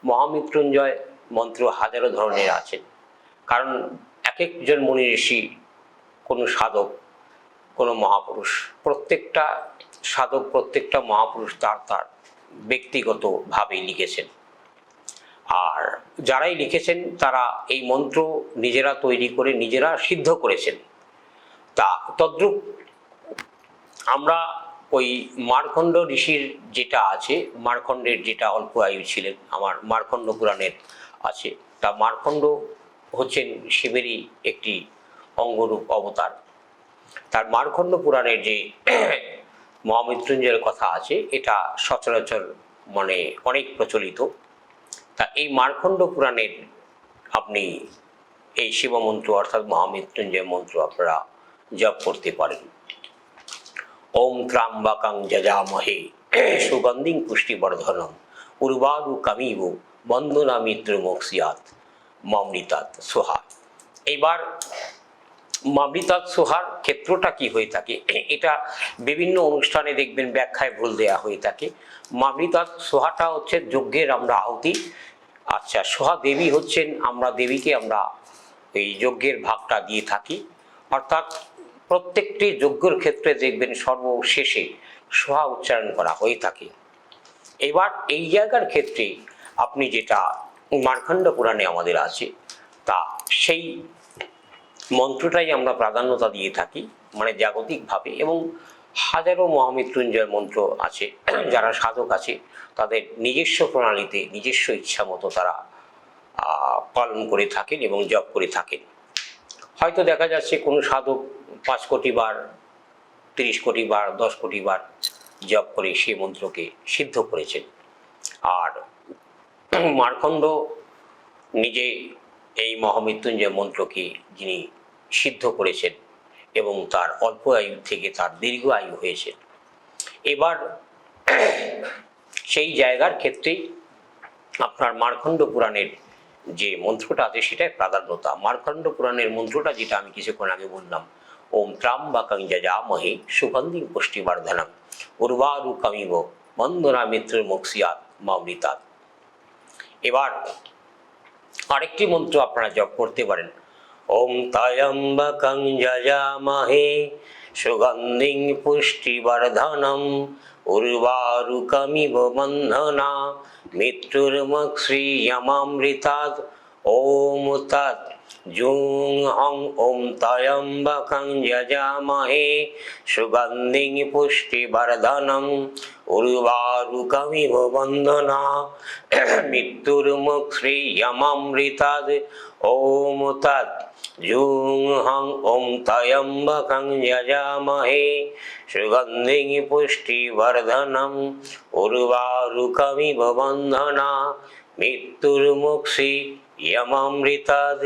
মহামৃত্যুঞ্জয় মন্ত্র হাজারো ধরনের আছে, কারণ এক একজন মুনি ঋষি, কোনো সাধক, কোনো মহাপুরুষ, প্রত্যেকটা সাধক, প্রত্যেকটা মহাপুরুষ তার তার ব্যক্তিগতভাবে লিখেছেন। আর যারাই লিখেছেন তারা এই মন্ত্র নিজেরা তৈরি করে নিজেরা সিদ্ধ করেছেন। তা তদ্রূপ আমরা ওই মার্কণ্ড ঋষির যেটা আছে, মার্কণ্ডের যেটা অল্প আয়ু ছিলেন, আমার মার্কণ্ড পুরাণের আছে, তা মার্কণ্ড হচ্ছেন শিবেরই একটি অঙ্গরূপ অবতার। তার মার্কণ্ড পুরাণের যে মহামৃত্যুঞ্জয়ের কথা আছে, এটা সচরাচর মানে অনেক প্রচলিত। তা এই মার্কণ্ড পুরাণের আপনি এই শিবমন্ত্র অর্থাৎ মহামৃত্যুঞ্জয় মন্ত্র আপনারা জপ করতে পারেন। ওম ত্র্যম্বকং যজামহে সুগন্ধিং পুষ্টিবর্ধনং উর্বারুকমিব বন্ধনামি ত্র্যম্বকস্যাৎ মামৃতাৎ সোহা। এইবার মামৃতাৎ সোহার ক্ষেত্রটা কি হয়ে থাকে, এটা বিভিন্ন অনুষ্ঠানে দেখবেন ব্যাখ্যায় ভুল দেয়া হয়ে থাকে। মামৃতাৎ সোহাটা হচ্ছে যজ্ঞের আমরা আহুতি। আচ্ছা, সোহা দেবী হচ্ছেন, আমরা দেবীকে আমরা এই যজ্ঞের ভাগটা দিয়ে থাকি, অর্থাৎ প্রত্যেকটি যজ্ঞের ক্ষেত্রে দেখবেন সর্বশেষে সোহা উচ্চারণ করা হয়ে থাকে। এবার এই জায়গার ক্ষেত্রে আপনি যেটা মার্কণ্ড পুরাণে আমাদের আছে, তা সেই মন্ত্রটাই আমরা প্রাধান্যতা দিয়ে থাকি, মানে জাগতিকভাবে। এবং হাজারো মহামৃত্যুঞ্জয় মন্ত্র আছে, যারা সাধক আছে তাদের নিজস্ব প্রণালীতে নিজস্ব ইচ্ছা মতো তারা পালন করে থাকেন এবং জপ করে থাকেন। হয়তো দেখা যাচ্ছে কোনো সাধক 5 কোটি বার, 30 কোটি বার, 10 কোটি বার জপ করে সেই মন্ত্রকে সিদ্ধ করেছেন। আর মার্কণ্ড নিজে এই মহামৃত্যুঞ্জয় মন্ত্রকে যিনি সিদ্ধ করেছেন এবং তার অল্প আয়ু থেকে তার দীর্ঘ আয়ু হয়েছে। এবার সেই জায়গার ক্ষেত্রেই আপনার মার্কণ্ড পুরাণের যে মন্ত্রটা আছে সেটাই প্রাধান্যতা। মার্কণ্ড পুরাণের মন্ত্রটা যেটা আমি কিছুক্ষণ আগে বললাম, ওম ত্র্যম্বকং যজামহে সুগন্ধিং পুষ্টিবর্ধনং উর্বারুকমিব বন্ধনামি ত্র্যম্বকস্যাৎ মামৃতাৎ। এবার আরেকটি মন্ত্র আপনারা জপ করতে পারেন, ওম ত্র্যম্বকং যজামহে সুগন্ধিং পুষ্টিবর্ধনং উর্বারুকমিব বন্ধনা মৃত্যুর্মুক্ষীয়মামৃতাৎ। ওম তৎ জুং হং ওম ত্র্যম্বকং যজামহে সুগন্ধিং পুষ্টিবর্ধনং উর্বারুকমিব বন্ধনা মৃত্যুর্মুক্ষীয়মামৃতাৎ। ওম তৎ জুং হং ওম ত্র্যম্বকং যজামহে সুগন্ধিং পুষ্টিবর্ধনং উর্বারুকমিব বন্ধনা মৃত্যুর্মুক্ষীয়মামৃতাৎ।